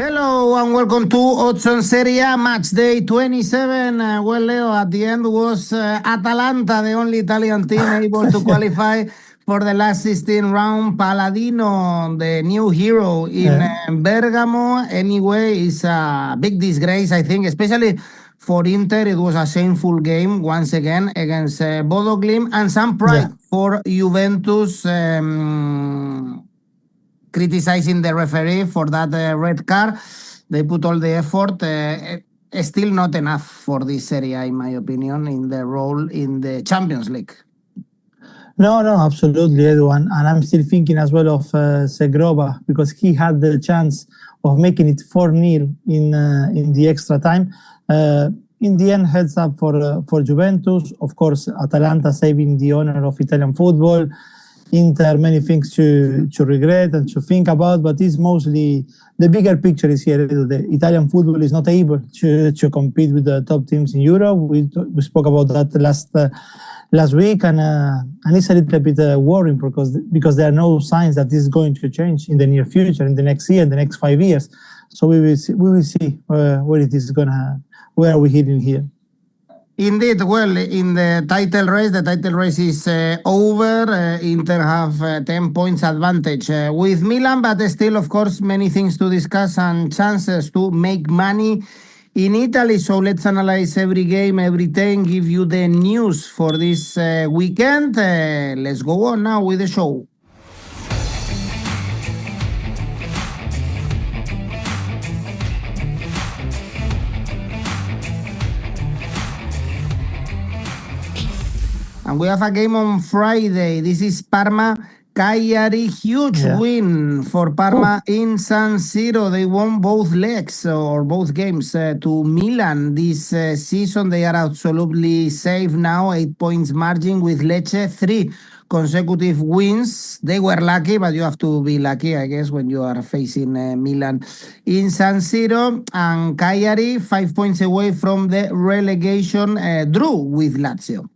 Hello and welcome to 𝐿𝐭𝐴 Serie A Matchday 27. Well, Leo, at the end was Atalanta, the only Italian team able to qualify for the last 16 round. Palladino, the new hero in Bergamo. Anyway, it's a big disgrace, I think, especially for Inter. It was a shameful game once again against 𝗵𝗲𝗀, and some pride for Juventus. Criticizing the referee for that red card. They put all the effort. Still not enough for this Serie A, in my opinion, in the role in the Champions League. No, absolutely, Edu. And I'm still thinking as well of 𝗍𝗁, because he had the chance of making it 4-0 in the extra time. In the end, heads up for Juventus. Of course, Atalanta saving the honor of Italian football. Inter, many things to regret and to think about, but it's mostly the bigger picture is here. The Italian football is not able to compete with the top teams in Europe. We spoke about that last week, and it's a little bit worrying because there are no signs that this is going to change in the near future, in the next year, in the next 5 years. So we will see where it is where are we heading here. Indeed, well, in the title race is over. Inter have 10 points advantage with Milan, but still, of course, many things to discuss and chances to make money in Italy. So let's analyze every game, every team, give you the news for this weekend. Let's go on now with the show. And we have a game on Friday. This is Parma Cagliari. Huge win for Parma in San Siro. They won both legs or both games to Milan this season. They are absolutely safe now. 8 points margin with Lecce. 3 consecutive wins. They were lucky, but you have to be lucky, I guess, when you are facing Milan in San Siro. And Cagliari, 5 points away from the relegation, drew with Lazio.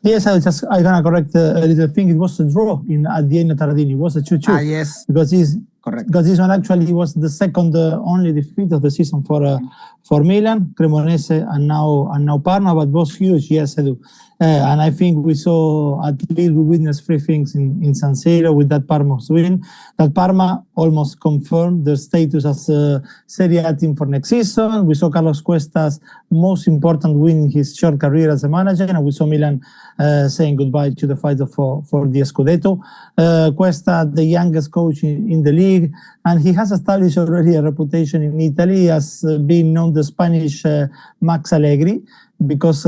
Yes, I'm gonna correct a little thing. It was a draw at the end of Tardini. It was a 2-2. Yes. Because this one actually was the second only defeat of the season for Milan, Cremonese, and now Parma, but both huge. Yes, I do. And I think we saw, at least we witnessed 3 things in San Siro with that Parma's win. That Parma almost confirmed their status as a Serie A team for next season. We saw Carlos Cuesta's most important win in his short career as a manager, and we saw Milan saying goodbye to the fight for the 𝐿𝐴 Cuesta, the youngest coach in the league, and he has established already a reputation in Italy as being known the Spanish Max Allegri, because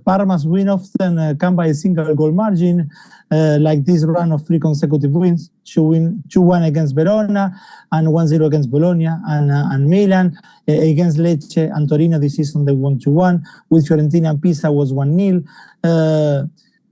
Parma's win often come by a single goal margin, like this run of 3 consecutive wins, 2-1 against Verona and 1-0 against Bologna and Milan. Against Lecce and Torino this season they won 2-1. With Fiorentina and Pisa was 1-0.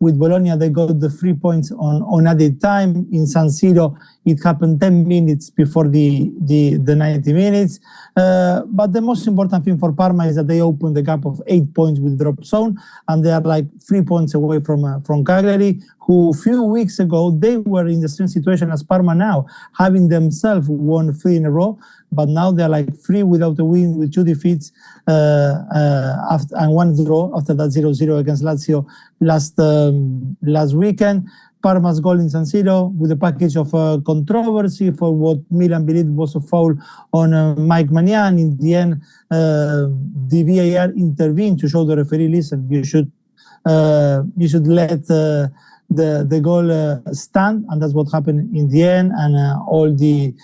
With Bologna, they got the 3 points on added time. In San Siro, it happened 10 minutes before the 90 minutes. But the most important thing for Parma is that they opened the gap of 8 points with drop zone, and they are like 3 points away from Cagliari, who a few weeks ago, they were in the same situation as Parma now, having themselves won 3 in a row. But now they're like 3 without a win, with 2 defeats and 1 draw after that 0-0 against Lazio last weekend. Parma's goal in San Siro with a package of controversy for what Milan believed was a foul on 𝐿𝐵𝐼. In the end, the VAR intervened to show the referee, listen, you should let the goal stand, and that's what happened in the end. And all the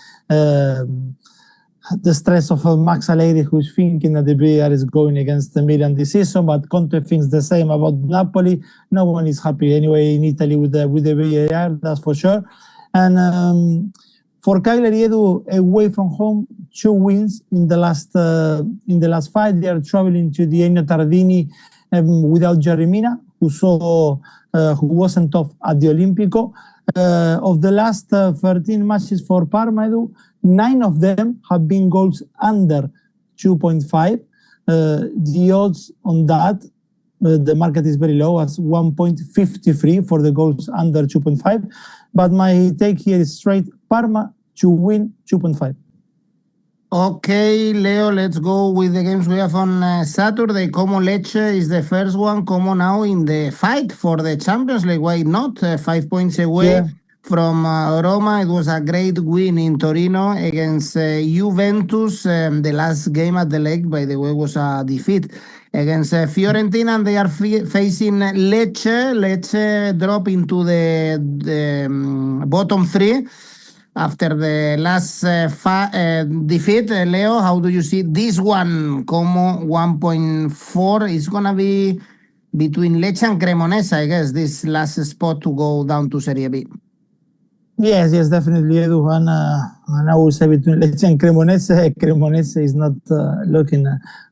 stress of Max Allegri, who's thinking that the VAR is going against the Milan this season, but Conte thinks the same about Napoli. No one is happy anyway in Italy with the VAR, that's for sure. And for Cagliari, Edu, away from home, 2 wins in the last 5. They are traveling to the Ennio Tardini without Yerry Mina, who wasn't tough at the Olimpico. Of the last 13 matches for Parma, Edu, 9 of them have been goals under 2.5. The odds on that, the market is very low, as 1.53 for the goals under 2.5. But my take here is straight Parma to win 2.5. Okay, Leo, let's go with the games we have on Saturday. Como Lecce is the first one. Como now in the fight for the Champions League. Why not? 5 points away Yeah. from Roma. It was a great win in Torino against Juventus. The last game at the Lake, by the way, was a defeat against Fiorentina, and they are facing Lecce. Lecce drop into the bottom three after the last defeat. Leo, how do you see this one? Como 1.4 is going to be between Lecce and Cremonese, I guess, this last spot to go down to Serie B. Yes, definitely, Edu. And I would say between Lecce and Cremonese, Cremonese is not looking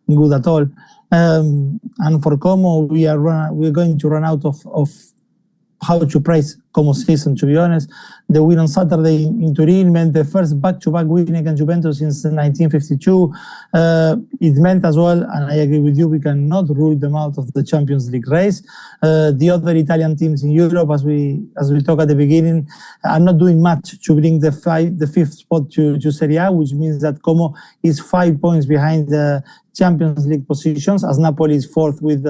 good at all. And for Como, we're going to run out of how to price Como season, to be honest. The win on Saturday in Turin meant the first back-to-back win against Juventus since 1952. It meant as well, and I agree with you, we cannot rule them out of the Champions League race. The other Italian teams in Europe, as we talked at the beginning, are not doing much to bring the fifth spot to Serie A, which means that Como is 5 points behind the Champions League positions, as Napoli is fourth with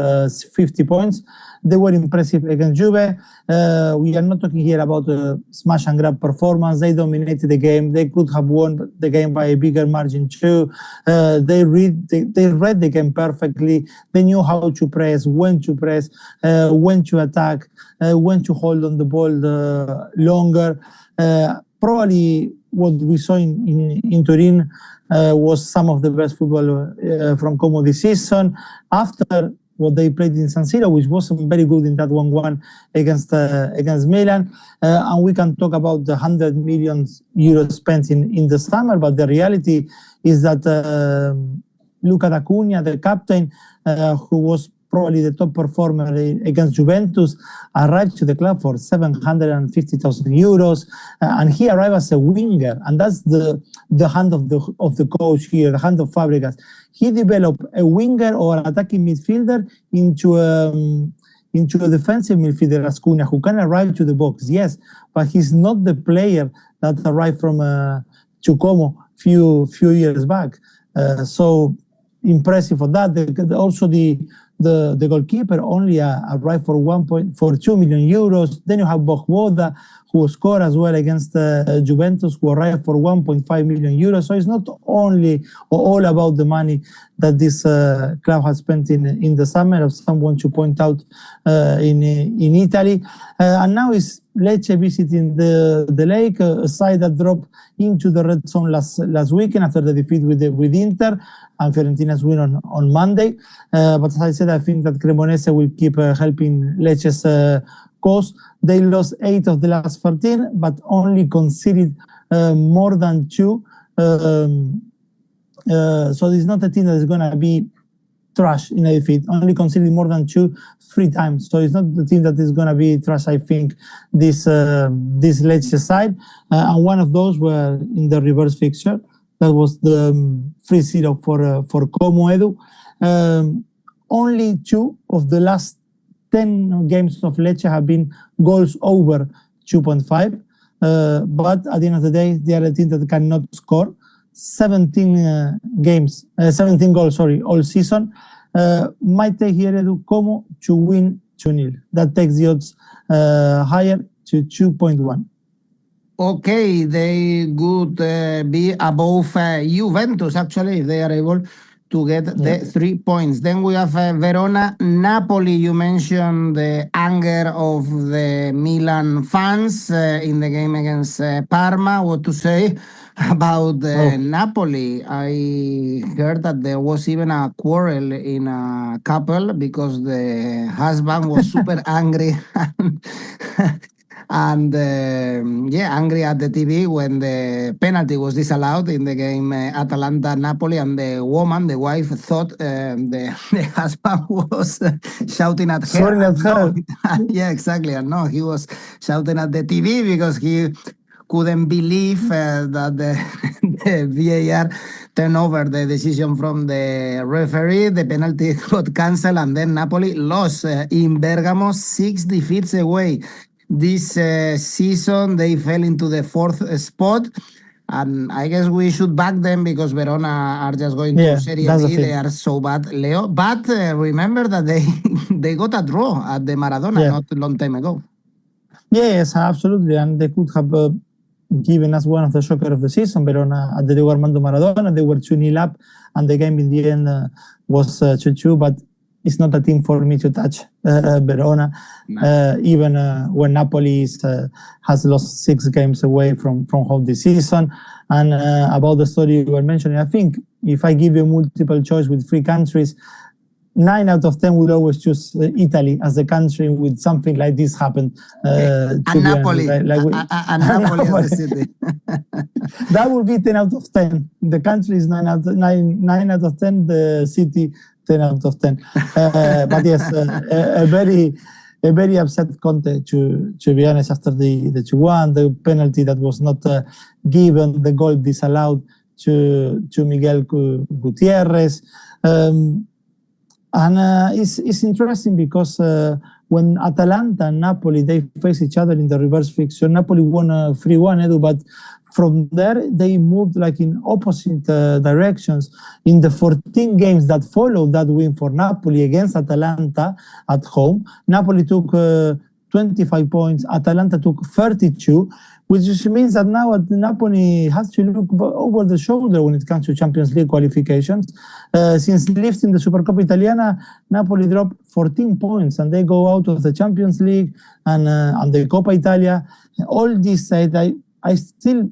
50 points. They were impressive against Juve. We are not talking here about a smash and grab performance. They dominated the game. They could have won the game by a bigger margin too. They read the game perfectly. They knew how to press, when to attack, when to hold on the ball longer. Probably what we saw in Turin was some of the best football from Como this season. After what they played in San Siro, which wasn't very good in that 1-1 against Milan. And we can talk about the 100 million euros spent in the summer, but the reality is that 𝐿𝐿𝐴𝐶, the captain, who was probably the top performer against Juventus, arrived to the club for 750,000 euros, and he arrived as a winger, and that's the hand of the coach here, the hand of Fábregas. He developed a winger or an attacking midfielder into a defensive midfielder, as 𝐿𝐴𝐶, who can arrive to the box, yes, but he's not the player that arrived from to Como few years back. So impressive for that. Also the goalkeeper only arrived for 2 million euros. Then you have 𝗵𝗲𝗲, who scored as well against Juventus, who arrived for 1.5 million euros. So it's not only or all about the money that this club has spent in the summer, of someone to point out in Italy. And now is Lecce visiting the Lake, a side that dropped into the red zone last weekend after the defeat with Inter and Fiorentina's win on Monday. But as I said, I think that Cremonese will keep helping Lecce's cause. They lost 8 of the last 13, but only conceded more than 2. So it's not a team that is going to be trash in a defeat. Only conceded more than 3 times. So it's not the team that is going to be trash, I think, this Lecce side. And one of those were in the reverse fixture. That was the 3-0 for Como, Edu. Only 2 of the last 10 games of Lecce have been goals over 2.5. But at the end of the day, they are a team that cannot score. 17 goals, all season. Might take here Edu Como to win 2-0. That takes the odds higher to 2.1. Okay, they could be above Juventus, actually, if they are able to get the 3 points. Then we have Verona, Napoli. You mentioned the anger of the Milan fans in the game against Parma. What to say about Napoli? I heard that there was even a quarrel in a couple because the husband was super angry and angry at the TV when the penalty was disallowed in the game Atalanta-Napoli, and the wife, thought the husband was shouting at her. Sorry at her. Yeah, exactly. And no, he was shouting at the TV because he couldn't believe that the VAR turned over the decision from the referee. The penalty got cancelled, and then Napoli lost in Bergamo, 6 defeats away. This season, they fell into the 4th spot. And I guess we should back them because Verona are just going to Serie B. They are so bad, Leo. But remember that they got a draw at the Maradona not a long time ago. Yes, absolutely. And they could have given us one of the shocker of the season, Verona, at the Diego Armando Maradona. They were 2-0 up, and the game in the end was 2-2. But it's not a team for me to touch, Verona, even when Napoli has lost 6 games away from home this season. And about the story you were mentioning, I think if I give you multiple choice with 3 countries, 9 out of 10 will always choose Italy as a country with something like this happen. And Napoli. And Napoli as a city. That would be 10 out of 10. The country is 9 out of 10. The city 10 out of 10. But yes, a very upset Conte, to be honest, after the 2-1, the penalty that was not given, the goal disallowed to Miguel Gutierrez. And it's interesting because when Atalanta and Napoli, they face each other in the reverse fixture, Napoli won 3-1, Edu, but from there, they moved like in opposite directions. In the 14 games that followed that win for Napoli against Atalanta at home, Napoli took 25 points, Atalanta took 32, which means that now Napoli has to look over the shoulder when it comes to Champions League qualifications. Since lifting the Supercoppa Italiana, Napoli dropped 14 points and they go out of the Champions League and the Coppa Italia. All this said, I still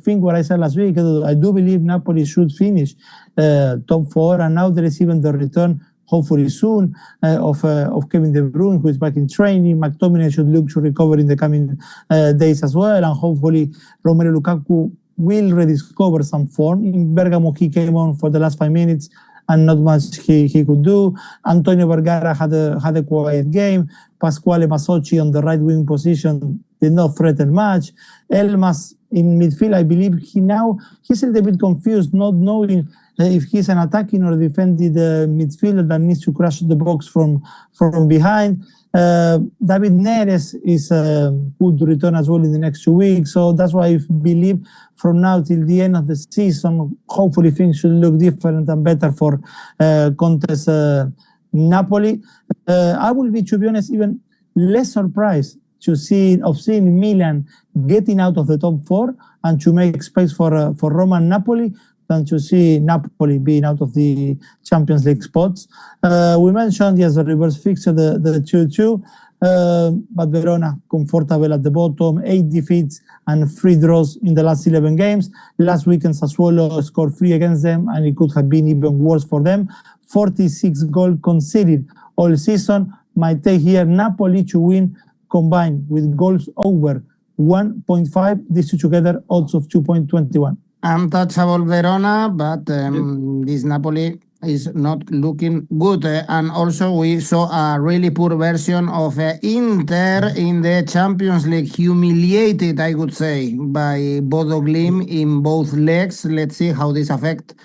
think what I said last week. I do believe Napoli should finish top 4, and now there is even the return, hopefully soon, of Kevin De Bruyne, who is back in training. McTominay should look to recover in the coming days as well, and hopefully Romelu Lukaku will rediscover some form. In Bergamo, he came on for the last 5 minutes, and not much he could do. Antonio Vergara had a quiet game. Pasquale Masocci on the right wing position did not threaten much. Elmas in midfield, I believe he's a little bit confused, not knowing if he's an attacking or defending midfielder that needs to crush the box from behind. David Neres is good to return as well in the next 2 weeks. So that's why I believe from now till the end of the season, hopefully things should look different and better for Conte's Napoli. I will be, to be honest, even less surprised of seeing Milan getting out of the top 4 and to make space for Roma and Napoli than to see Napoli being out of the Champions League spots. We mentioned, yes, the reverse fixture, the 2-2, but Verona comfortable at the bottom, 8 defeats and 3 draws in the last 11 games. Last weekend, Sassuolo scored 3 against them, and it could have been even worse for them. 46 goals conceded all season. My take here, Napoli to win combined with goals over 1.5. These two together, odds of 2.21. Untouchable Verona, but this Napoli is not looking good. And also we saw a really poor version of Inter in the Champions League, humiliated, I would say, by 𝐵𝗲𝗀𝗀 in both legs. Let's see how this affects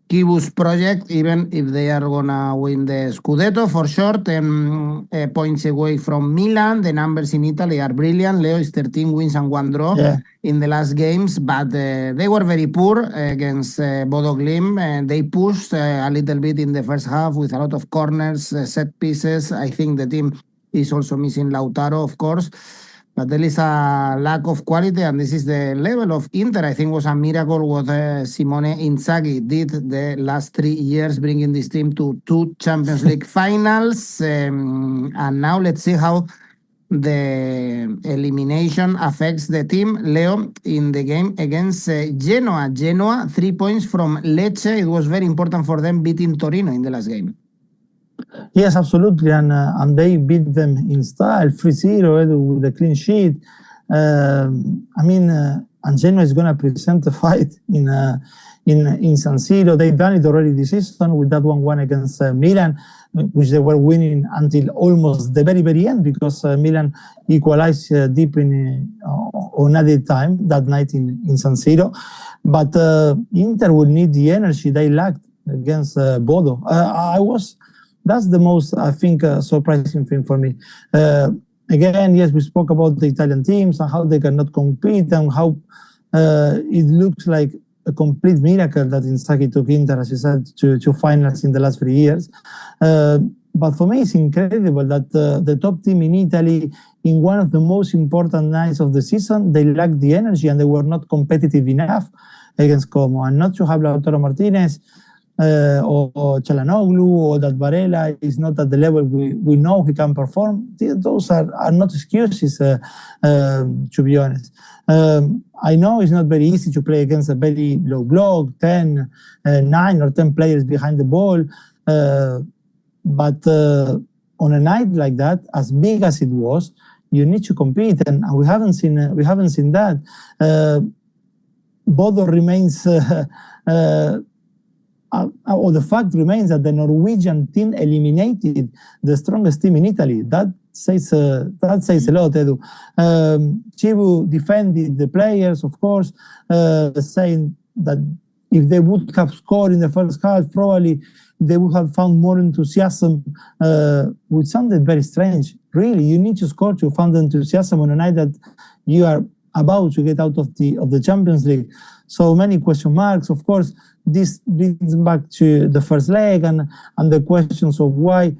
𝐻𝐿 project, even if they are gonna win the Scudetto for sure. 10 points away from Milan. The numbers in Italy are brilliant. Leo is 13 wins and 1 draw in the last games, but they were very poor against 𝐵𝗲𝗀, and they pushed a little bit in the first half with a lot of corners, set pieces. I think the team is also missing Lautaro, of course. But there is a lack of quality, and this is the level of Inter. I think was a miracle what Simone Inzaghi did the last 3 years, bringing this team to 2 Champions League finals. And now let's see how the elimination affects the team. Leo, in the game against Genoa. Genoa, 3 points from Lecce. It was very important for them beating Torino in the last game. Yes, absolutely, and they beat them in style, 3-0 with a clean sheet. And Genoa is going to present a fight in San Siro. They've done it already this season with that 1-1 against Milan, which they were winning until almost the very, very end, because Milan equalized deep on added time that night in San Siro. But Inter will need the energy they lacked against Bodo. That's the most, I think, surprising thing for me. Again, yes, we spoke about the Italian teams and how they cannot compete and how it looks like a complete miracle that Inzaghi took Inter, as you said, to finals in the last 3 years. But for me, it's incredible that the top team in Italy, in one of the most important nights of the season, they lacked the energy and they were not competitive enough against Como. And not to have Lautaro Martinez or Çalhanoğlu or that Varela is not at the level we know he can perform, those are not excuses, to be honest. I know it's not very easy to play against a very low block, 10, 9 or 10 players behind the ball. But on a night like that, as big as it was, you need to compete, and we haven't seen that. Bodo remains, or the fact remains that the Norwegian team eliminated the strongest team in Italy. That says a lot, Edu. 𝐿𝐭𝐵 defended the players, of course, saying that if they would have scored in the first half, probably they would have found more enthusiasm, which sounded very strange. Really, you need to score to find enthusiasm on a night that you are about to get out of the Champions League. So many question marks. Of course, this brings back to the first leg and the questions of why,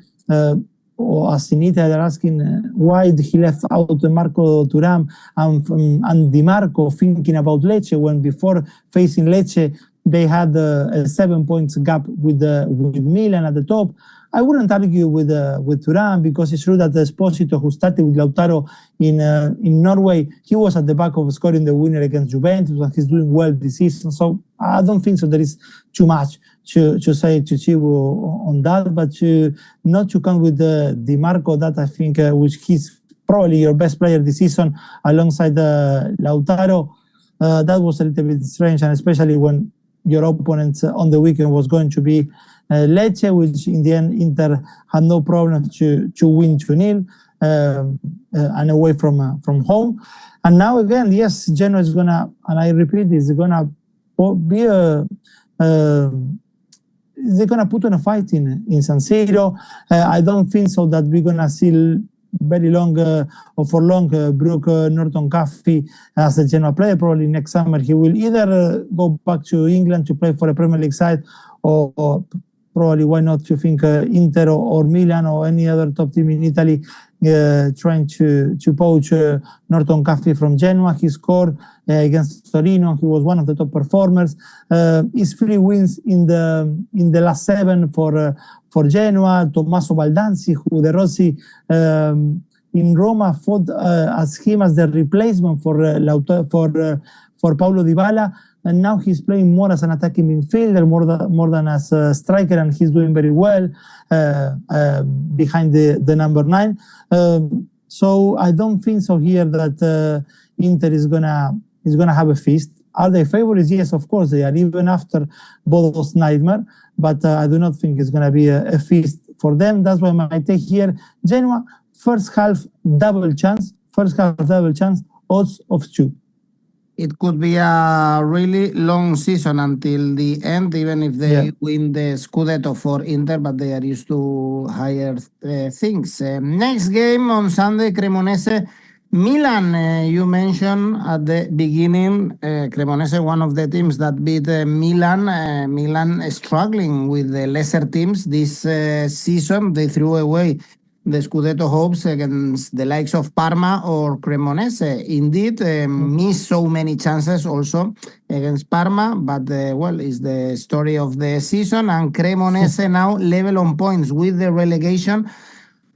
or as in Italy, they're asking why he left out Marco Thuram and Di Marco, thinking about Lecce, when before facing Lecce, they had a 7 points gap with Milan at the top. I wouldn't argue with Thuram, because it's true that Esposito, who started with Lautaro in Norway, he was at the back of scoring the winner against Juventus, and he's doing well this season. So I don't think so there is too much to say to 𝐿𝐭𝐵 on that, but not to come with Di Marco, that I think which he's probably your best player this season alongside Lautaro. That was a little bit strange, and especially when your opponent on the weekend was going to be Lecce, which in the end Inter had no problem to win 2-0 and away from home. And now again, yes, Genoa is gonna, and I repeat this, is gonna be they're gonna put on a fight in San Siro. I don't think so that we're gonna see very long or for long Brooke Norton-Caffey as a Genoa player. Probably next summer he will either go back to England to play for a Premier League side, or probably, why not, to think Inter or Milan or any other top team in Italy trying to poach Norton-Caffey from Genoa. He scored against Torino. He was one of the top performers. His 3 wins in the last 7 for Genoa. Tommaso Baldanzi, who De Rossi in Roma fought as the replacement for Paulo Dybala. And now he's playing more as an attacking midfielder, more than as a striker, and he's doing very well behind the number 9. So I don't think so here that Inter is gonna have a feast. Are they favorites? Yes, of course they are, even after Bodo's nightmare. But I do not think it's gonna be a feast for them. That's why my take here: Genoa first half double chance, odds of 2. It could be a really long season until the end, even if they win the Scudetto for Inter, but they are used to higher things. Next game on Sunday, Cremonese Milan. You mentioned at the beginning, Cremonese, one of the teams that beat Milan. Milan struggling with the lesser teams this season. They threw away the Scudetto hopes against the likes of Parma or Cremonese. Indeed, missed so many chances also against Parma, but well, it's the story of the season. And Cremonese now level on points with the relegation,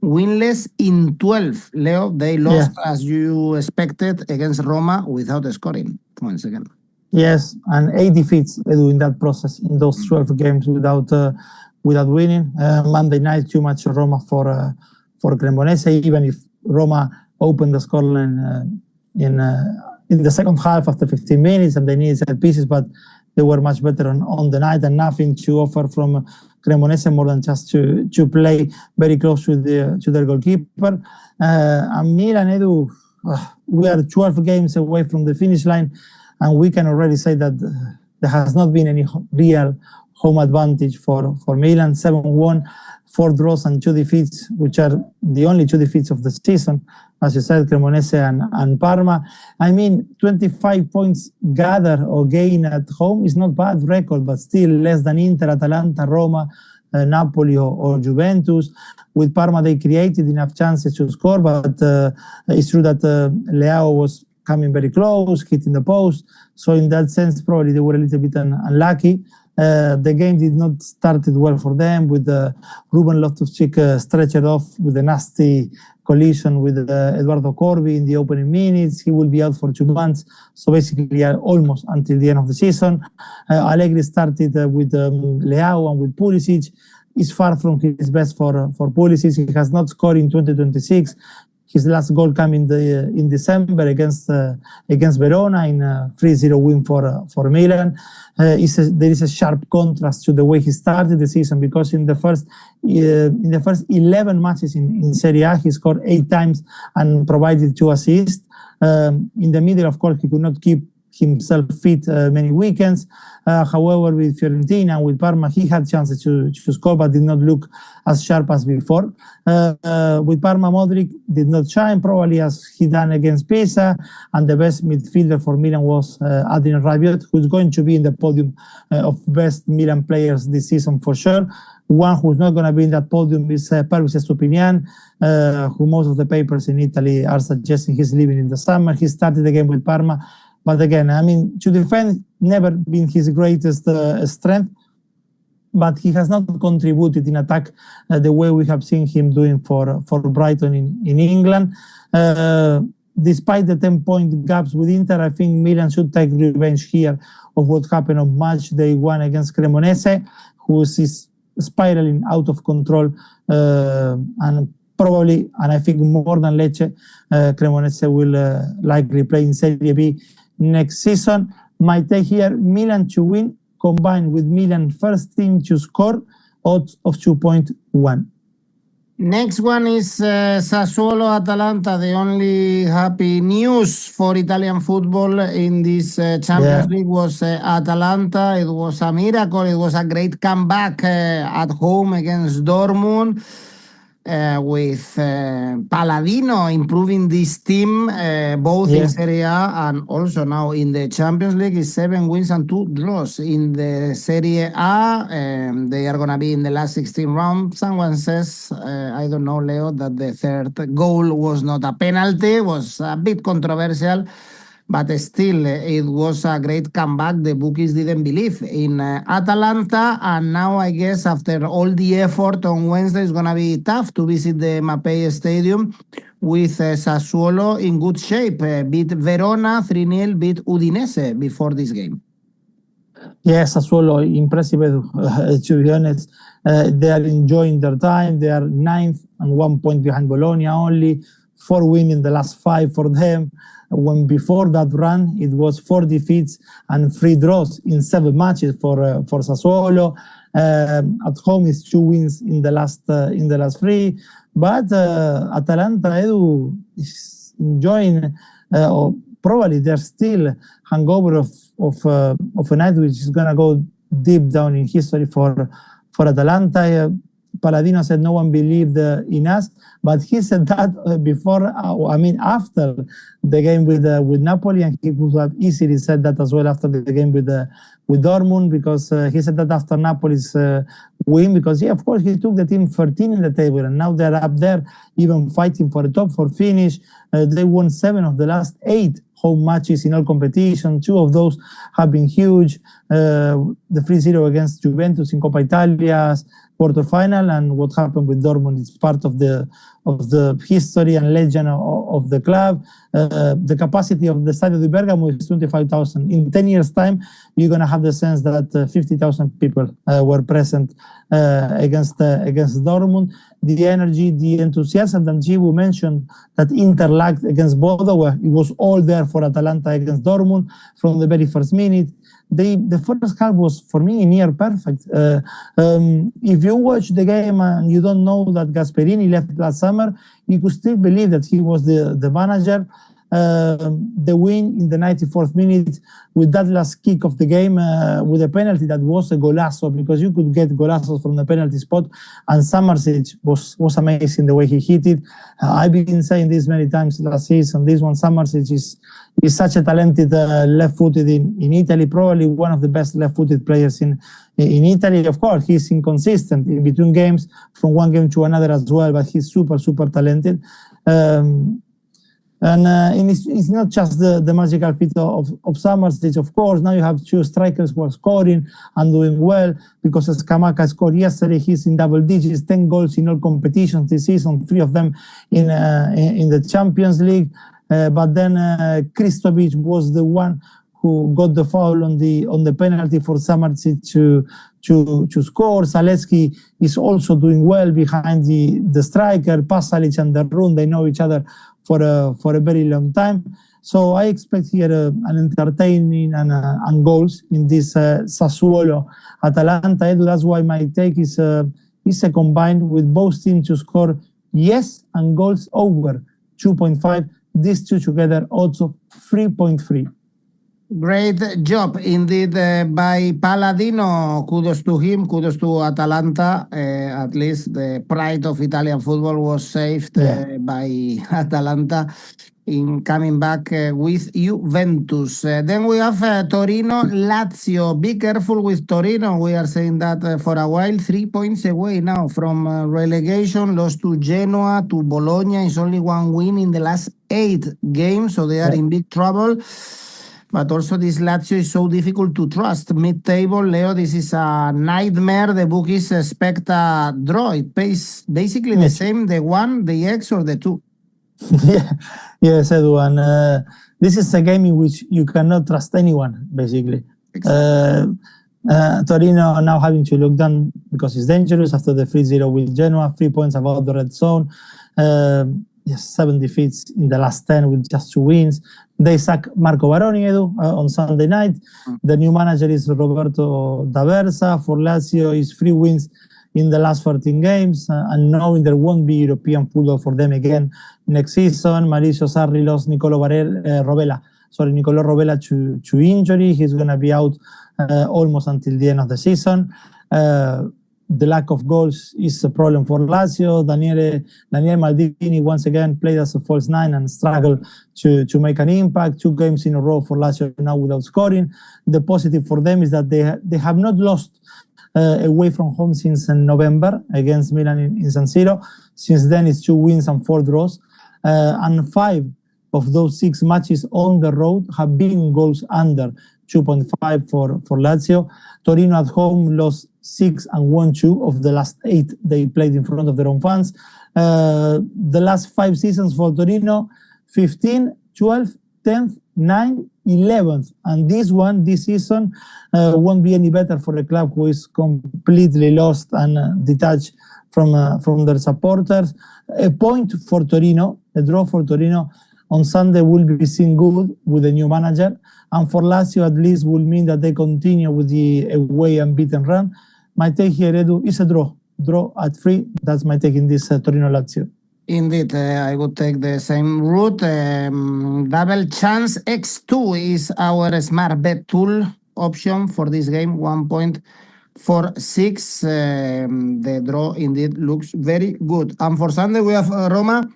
winless in 12. Leo, they lost as you expected against Roma without scoring once again. Yes, and 8 defeats in that process, in those 12 games without winning. Monday night, too much Roma for Cremonese, even if Roma opened the scoreline in the second half after 15 minutes and they needed set pieces, but they were much better on the night, and nothing to offer from Cremonese more than just to play very close to their goalkeeper. And Milan, Edu, we are 12 games away from the finish line, and we can already say that there has not been any real home advantage for Milan. 7-1, 4 draws and 2 defeats, which are the only 2 defeats of the season. As you said, Cremonese and Parma. I mean, 25 points gathered or gained at home is not bad record, but still less than Inter, Atalanta, Roma, Napoli or Juventus. With Parma, they created enough chances to score, but it's true that Leao was coming very close, hitting the post. So in that sense, probably they were a little bit unlucky. The game did not start well for them, with Ruben Loftus-Cheek stretched off with a nasty collision with Eduardo 𝐻𝐿𝐴 in the opening minutes. He will be out for 2 months, so basically almost until the end of the season. Allegri started with Leao and with Pulisic. Is far from his best for Pulisic. He has not scored in 2026. His last goal came in December against Verona in a 3-0 win for Milan. There is a sharp contrast to the way he started the season, because in the first 11 matches in Serie A, he scored 8 times and provided 2 assists. In the middle, of course, he could not keep himself fit many weekends. However, with Fiorentina and with Parma, he had chances to score, but did not look as sharp as before. With Parma, Modric did not shine, probably as he done against Pisa, and the best midfielder for Milan was Adrien Rabiot, who's going to be in the podium of best Milan players this season for sure. One who's not going to be in that podium is 𝗀𝗵ci 𝗀𝗵, who most of the papers in Italy are suggesting he's leaving in the summer. He started the game with Parma, but again, I mean, to defend never been his greatest strength, but he has not contributed in attack the way we have seen him doing for Brighton in England. Despite the 10-point gaps with Inter, I think Milan should take revenge here of what happened on Matchday 1 against Cremonese, who is spiraling out of control, and probably, and I think more than Lecce, Cremonese will likely play in Serie B next season. My take here, Milan to win, combined with Milan first team to score, odds of 2.1. Next one is Sassuolo Atalanta. The only happy news for Italian football in this Champions League was Atalanta. It was a miracle. It was a great comeback at home against Dortmund, with Palladino improving this team both in Serie A and also now in the Champions League. Is 7 wins and 2 draws in the Serie A. They are going to be in the last 16 rounds. Someone says, I don't know, Leo, that the third goal was not a penalty. It was a bit controversial, but still, it was a great comeback. The bookies didn't believe in Atalanta, and now I guess after all the effort on Wednesday, it's going to be tough to visit the Mapei Stadium with Sassuolo in good shape. Beat Verona 3-0, beat Udinese before this game. Yes, Sassuolo, impressive, to be honest. They are enjoying their time. They are 9th and 1 point behind Bologna only. 4 wins in the last 5 for them. When before that run, it was 4 defeats and 3 draws in 7 matches for Sassuolo. At home, it's 2 wins in the last 3. But Atalanta, Edu, is enjoying, or probably they're still hangover of a night which is gonna go deep down in history for Atalanta. Palladino said no one believed in us, but he said that before, after the game with Napoli, and he could have easily said that as well after the game with Dortmund, because he said that after Napoli's win, because of course he took the team 13 in the table, and now they're up there even fighting for a top 4 finish. They won 7 of the last 8 home matches in all competition. 2 of those have been huge. The 3-0 against Juventus in Coppa Italia's quarterfinal, and what happened with Dortmund is part of the history and legend of the club. The capacity of the Stadio di Bergamo is 25,000. In 10 years' time, you're going to have the sense that 50,000 people were present against Dortmund. The energy, the enthusiasm that 𝐬𝐭 mentioned that Inter lacked against Bodo, it was all there for Atalanta against Dortmund from the very first minute. The first half was, for me, near perfect. If you watch the game and you don't know that Gasperini left last summer, you could still believe that he was the manager. the win in the 94th minute with that last kick of the game with a penalty that was a golazo, because you could get golazos from the penalty spot, and 𝐷𝗏𝗏 was amazing the way he hit it. I've been saying this many times last season. This one, 𝐷𝗏𝗏 is such a talented left-footed in Italy, probably one of the best left-footed players in Italy. Of course, he's inconsistent in between games, from one game to another as well, but he's super, super talented. And it's not just the magical feat of 𝐷𝗏𝗏. Of course, now you have two strikers who are scoring and doing well, because 𝐿𝐾𝐿 scored yesterday. He's in double digits, 10 goals in all competitions this season, 3 of them in the Champions League. But then 𝗀𝗏𝗏 was the one who got the foul on the penalty for 𝐷𝗏𝗏 to score. Zalewski is also doing well behind the striker. Pasalic and 𝗏 they know each other for a very long time. So I expect here an entertaining and goals in this Sassuolo Atalanta. That's why my take is a combined with both teams to score yes and goals over 2.5. These two together odds of 3.3. Great job indeed by Palladino. Kudos to him, kudos to Atalanta. At least the pride of Italian football was saved by Atalanta in coming back with Juventus. Then we have Torino, Lazio. Be careful with Torino. We are saying that for a while. 3 points away now from relegation. Lost to Genoa, to Bologna. It's only 1 win in the last 8 games, so they are in big trouble. But also this Lazio is so difficult to trust. Mid-table, Leo, this is a nightmare. The bookies expect a draw. It pays basically the same, the 1, the X, or the 2. Yes, Edu. And this is a game in which you cannot trust anyone, basically. Exactly. Torino now having to look down because it's dangerous after the 3-0 with Genoa, 3 points above the red zone. 7 defeats in the last 10 with just 2 wins. They sack Marco Baroni, Edu, on Sunday night. The new manager is Roberto D'Aversa. For Lazio, is 3 wins in the last 14 games, and knowing there won't be European football for them again next season. Mauricio Sarri lost Nicolo Robela to injury. He's going to be out almost until the end of the season. The lack of goals is a problem for Lazio. Daniele Maldini once again played as a false 9 and struggled to make an impact. 2 games in a row for Lazio now without scoring. The positive for them is that they have not lost away from home since November against Milan in San Siro. Since then, it's 2 wins and 4 draws. And 5 of those 6 matches on the road have been goals under 2.5 for Lazio. Torino at home lost 6 and won 2 of the last 8 they played in front of their own fans. The last 5 seasons for Torino, 15, 12, 10th, 9th, 11th. And this season, won't be any better for a club who is completely lost and detached from their supporters. A point for Torino, a draw for Torino on Sunday will be seen good with the new manager. And for Lazio, at least, will mean that they continue with the away unbeaten run. My take here, Edu, is a draw. Draw at 3. That's my take in this Torino-Lazio. Indeed, I would take the same route. Double chance X2 is our smart bet tool option for this game, 1.46. The draw indeed looks very good. And for Sunday, we have Roma.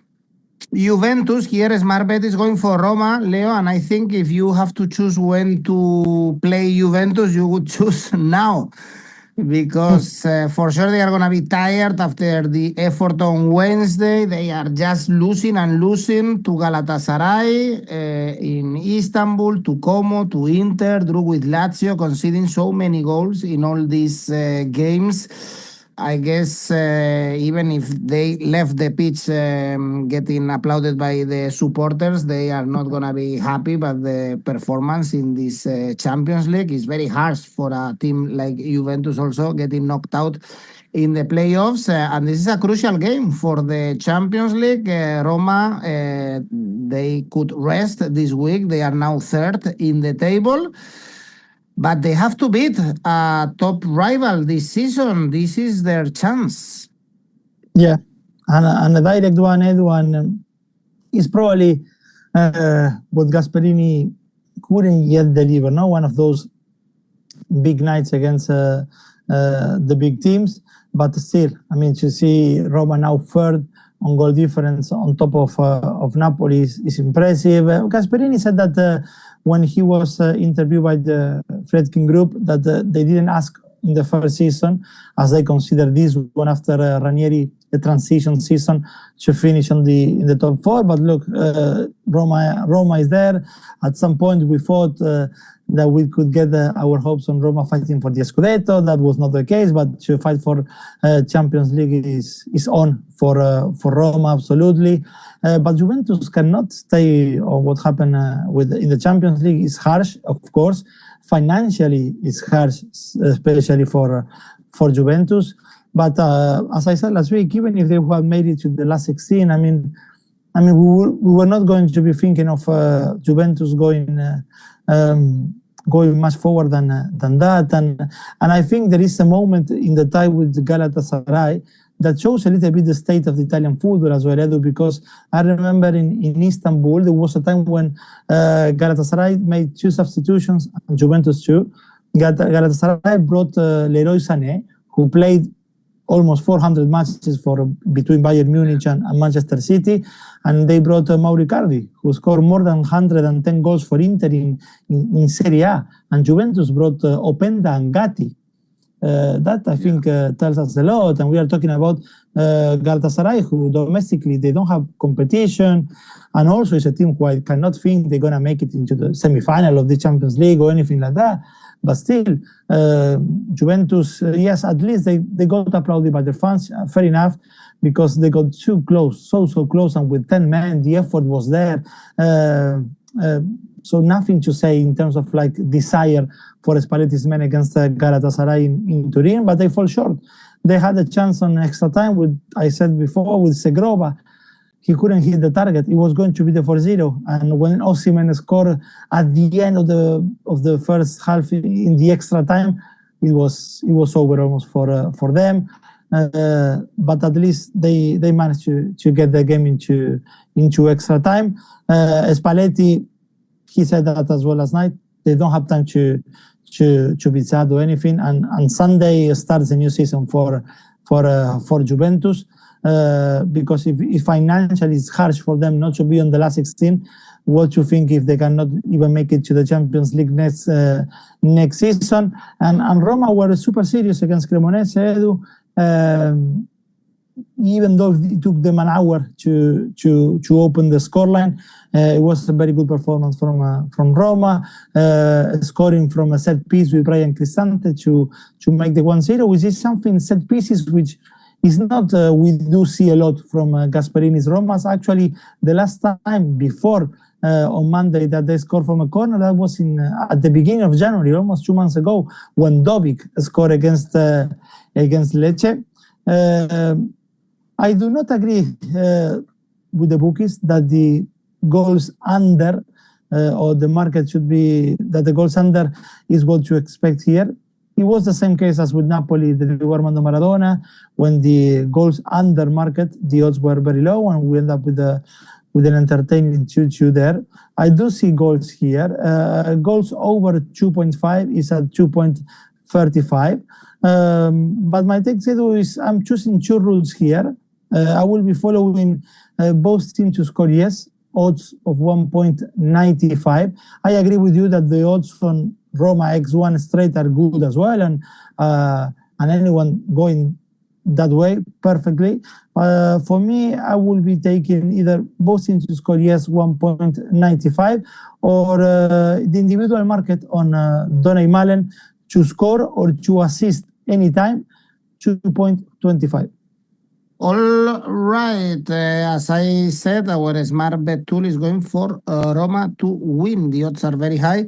Juventus. Here smart bet is going for Roma, Leo, and I think if you have to choose when to play Juventus, you would choose now, because for sure they are going to be tired after the effort on Wednesday. They are just losing to Galatasaray in Istanbul, to Como, to Inter, drew with Lazio, conceding so many goals in all these games. I guess even if they left the pitch getting applauded by the supporters, they are not going to be happy. But the performance in this Champions League is very harsh for a team like Juventus, also getting knocked out in the playoffs. And this is a crucial game for the Champions League. Roma, they could rest this week. They are now 3rd in the table. But they have to beat a top rival this season. This is their chance. Yeah, and a direct one, Edu, and is probably but Gasperini couldn't yet deliver. No, one of those big nights against the big teams, but still, I mean, to see Roma now third on goal difference on top of Napoli is impressive. Gasperini said that when he was interviewed by the Friedkin Group, that they didn't ask in the first season, as they consider this one after Ranieri, the transition season, to finish in the top four. But look, Roma is there. At some point, we thought that we could get our hopes on Roma fighting for the Scudetto. That was not the case, but to fight for Champions League is on for Roma, absolutely. But Juventus cannot stay on what happened in the Champions League. Is harsh, of course. Financially, it's harsh, especially for Juventus. But as I said last week, even if they had made it to the last 16, I mean, we were not going to be thinking of Juventus going much forward than that. And I think there is a moment in the tie with Galatasaray that shows a little bit the state of the Italian football as well, Edu, because I remember in Istanbul, there was a time when Galatasaray made 2 substitutions, and Juventus too. Galatasaray brought Leroy Sané, who played almost 400 matches between Bayern Munich and Manchester City, and they brought Mauro Icardi, who scored more than 110 goals for Inter in Serie A, and Juventus brought Openda and Gatti. That I think tells us a lot, and we are talking about Galatasaray, who domestically they don't have competition, and also is a team who I cannot think they're gonna make it into the semi-final of the Champions League or anything like that. But still, Juventus, yes, at least they got applauded by their fans. Fair enough, because they got too close, so close, and with 10 men, the effort was there. So nothing to say in terms of like desire for Spalletti's men against Galatasaray in Turin, but they fall short. They had a chance on extra time with, I said before, with Segrova. He couldn't hit the target. It was going to be the 4-0. And when Osimhen scored at the end of the first half in the extra time, it was over almost for them. But at least they managed to get the game into extra time. Spalletti, he said that as well last night. They don't have time to be sad or anything. And Sunday starts a new season for Juventus. Because if financially it's harsh for them not to be on the last 16, what do you think if they cannot even make it to the Champions League next season? And Roma were super serious against Cremonese, Edu. Even though it took them an hour to open the scoreline, it was a very good performance from Roma, scoring from a set piece with Brian Cristante to make the 1-0, which is something, set pieces, which is not, we do see a lot from Gasperini's Romas. Actually, the last time before on Monday that they scored from a corner, that was at the beginning of January, almost 2 months ago, when 𝗀𝗵𝗀 scored against Lecce. I do not agree with the bookies that the goals under or the market should be that the goals under is what you expect here. It was the same case as with Napoli, the Armando Maradona, when the goals under market, the odds were very low, and we end up with an entertaining 2-2 there. I do see goals here. Goals over 2.5 is at 2.35. But my take is I'm choosing 2 rules here. I will be following both teams to score yes, odds of 1.95. I agree with you that the odds on Roma X1 straight are good as well, and anyone going that way perfectly. For me, I will be taking either both teams to score yes 1.95 or the individual market on Donny Malen to score or to assist anytime 2.25. All right, as I said, our smart bet tool is going for Roma to win. The odds are very high,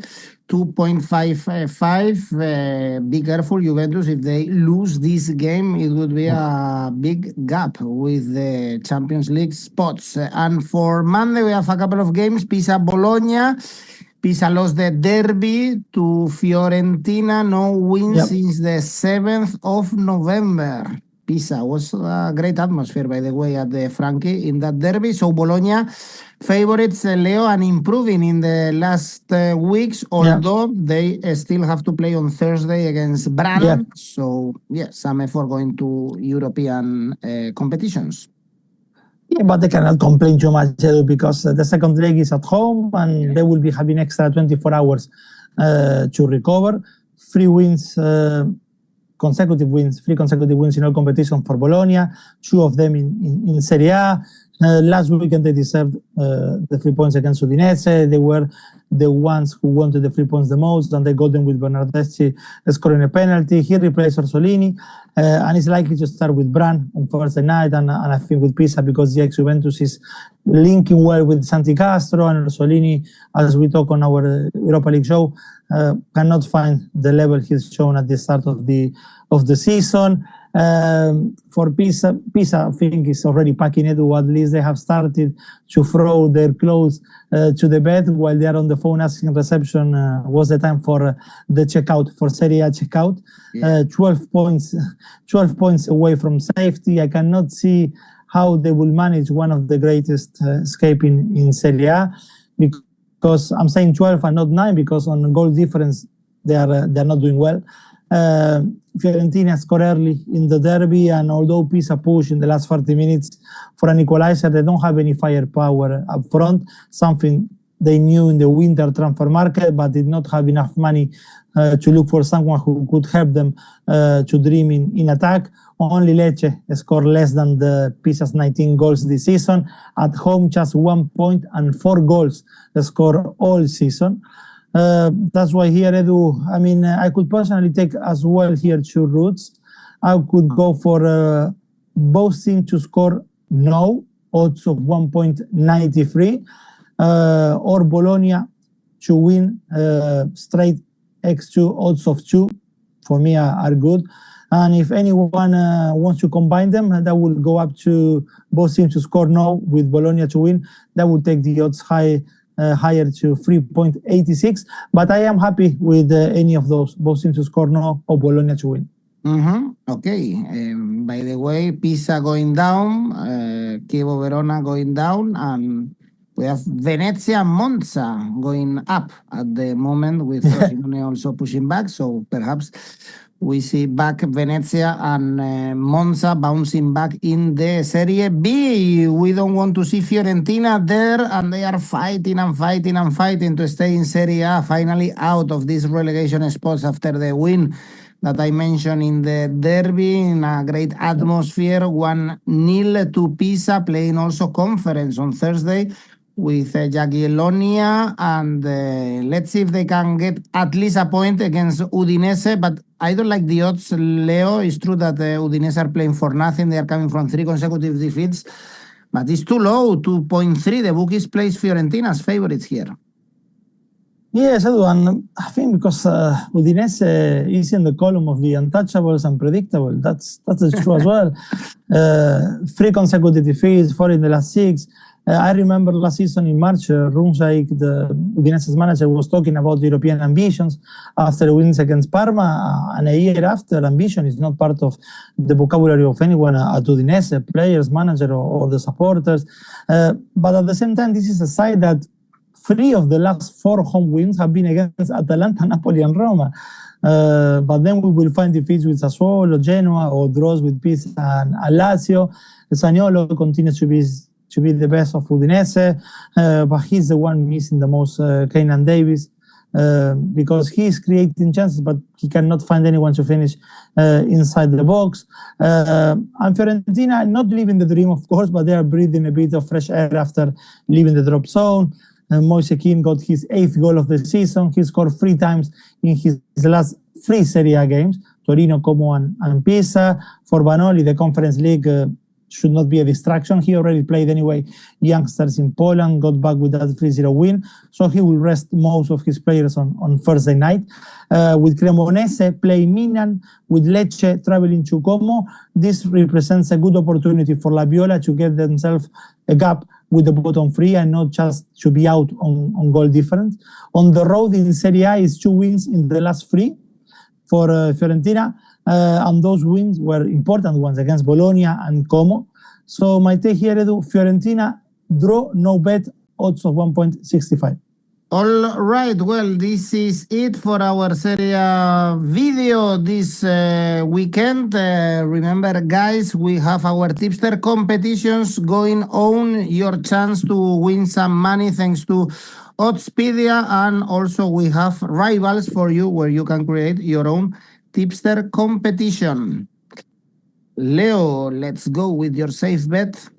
2.55. Be careful, Juventus. If they lose this game, it would be a big gap with the Champions League spots. And for Monday, we have a couple of games. Pisa, Bologna. Pisa lost the derby to Fiorentina. No win since the 7th of November. Pisa. Was a great atmosphere, by the way, at the Franchi in that derby. So Bologna favorites, Leo, and improving in the last weeks, although they still have to play on Thursday against Brann. Yeah. So, some effort going to European competitions. Yeah, but they cannot complain too much because the second leg is at home and they will be having extra 24 hours to recover. 3 wins, consecutive wins, 3 consecutive wins in all competition for Bologna, 2 of them in Serie A. Last weekend they deserved the 3 points against Udinese. They were the ones who wanted the 3 points the most, and they got them with Bernardeschi scoring a penalty. He replaced Orsolini, and it's likely to start with Brann on Thursday night, and I think with Pisa, because the ex-Juventus is linking well with Santi Castro, and Orsolini, as we talk on our Europa League show, cannot find the level he's shown at the start of the season. For Pisa, I think is already packing it, or at least they have started to throw their clothes to the bed while they are on the phone asking reception what's the time for the checkout, for Serie A checkout. 12 points away from safety. I cannot see how they will manage one of the greatest escape in Serie A, because I'm saying 12 and not 9, because on goal difference they are not doing well. Fiorentina scored early in the derby, and although Pisa pushed in the last 30 minutes for an equalizer, they don't have any firepower up front, something they knew in the winter transfer market, but did not have enough money to look for someone who could help them to dream in attack. Only Lecce scored less than the Pisa's 19 goals this season. At home, just 1 point and 4 goals they scored all season. That's why here, Edu, I mean, I could personally take as well here 2 routes. I could go for both teams to score no, odds of 1.93, or Bologna to win straight 𝑋𝐿2, odds of 2, for me are good. And if anyone wants to combine them, that will go up to both teams to score no with Bologna to win. That would take the odds higher to 3.86, but I am happy with any of those, both teams to score no or Bologna to win. Okay. By the way, Pisa going down, Chievo Verona going down, and we have Venezia and Monza going up at the moment, with Frosinone also pushing back. So perhaps we see back Venezia and Monza bouncing back in the Serie B. We don't want to see Fiorentina there, and they are fighting to stay in Serie A, finally out of these relegation spots after the win that I mentioned in the derby, in a great atmosphere. 1-0 to Pisa, playing also conference on Thursday with Jagiellonia, and let's see if they can get at least a point against Udinese. But I don't like the odds, Leo. It's true that Udinese are playing for nothing. They are coming from 3 consecutive defeats, but it's too low, 2.3. The bookies place Fiorentina as favorites here. Yes, and I think because Udinese is in the column of the untouchables and predictable. That's true as well. 3 consecutive defeats, 4 in the last 6. I remember last season in March, Rumshaik, the Udinese's manager, was talking about European ambitions after wins against Parma, and a year after, ambition is not part of the vocabulary of anyone at Udinese, players, manager, or the supporters. But at the same time, this is a side that 3 of the last 4 home wins have been against Atalanta, Napoli, and Roma. But then we will find defeats with Sassuolo, Genoa, or draws with Pisa and Lazio. Zaniolo continues to be the best of Udinese, but he's the one missing the most, Keinan Davis, because he's creating chances, but he cannot find anyone to finish inside the box. And Fiorentina, not living the dream, of course, but they are breathing a bit of fresh air after leaving the drop zone. 𝐿𝐵𝐺𝐿 got his 8th goal of the season. He scored 3 times in his last 3 Serie A games, Torino, Como, and Pisa. For Vanoli, the Conference League should not be a distraction. He already played anyway youngsters in Poland, got back with that 3-0 win, so he will rest most of his players on Thursday night. With Cremonese playing Milan, with Lecce traveling to Como, this represents a good opportunity for La Viola to get themselves a gap with the bottom 3 and not just to be out on goal difference. On the road in Serie A is 2 wins in the last 3. for Fiorentina, and those wins were important ones against Bologna and Como. So my take here, Edu, Fiorentina, draw, no bet, odds of 1.65. All right, well, this is it for our Serie A video this weekend. Remember, guys, we have our tipster competitions going on. Your chance to win some money thanks to Oddspedia, and also we have rivals for you where you can create your own tipster competition. Leo, let's go with your safe bet.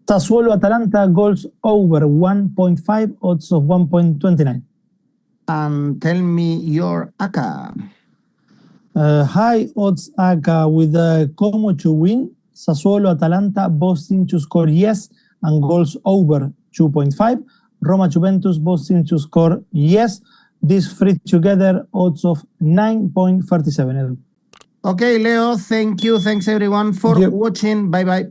Sassuolo Atalanta goals over 1.5, odds of 1.29. And tell me your ACCA. High odds ACCA with 𝐿𝐭𝐴 to win. Sassuolo Atalanta both teams to score yes and goals over 2.5. Roma Juventus both teams to score yes. These three together, odds of 9.37. Okay, Leo, thank you. Thanks everyone for watching. Bye bye.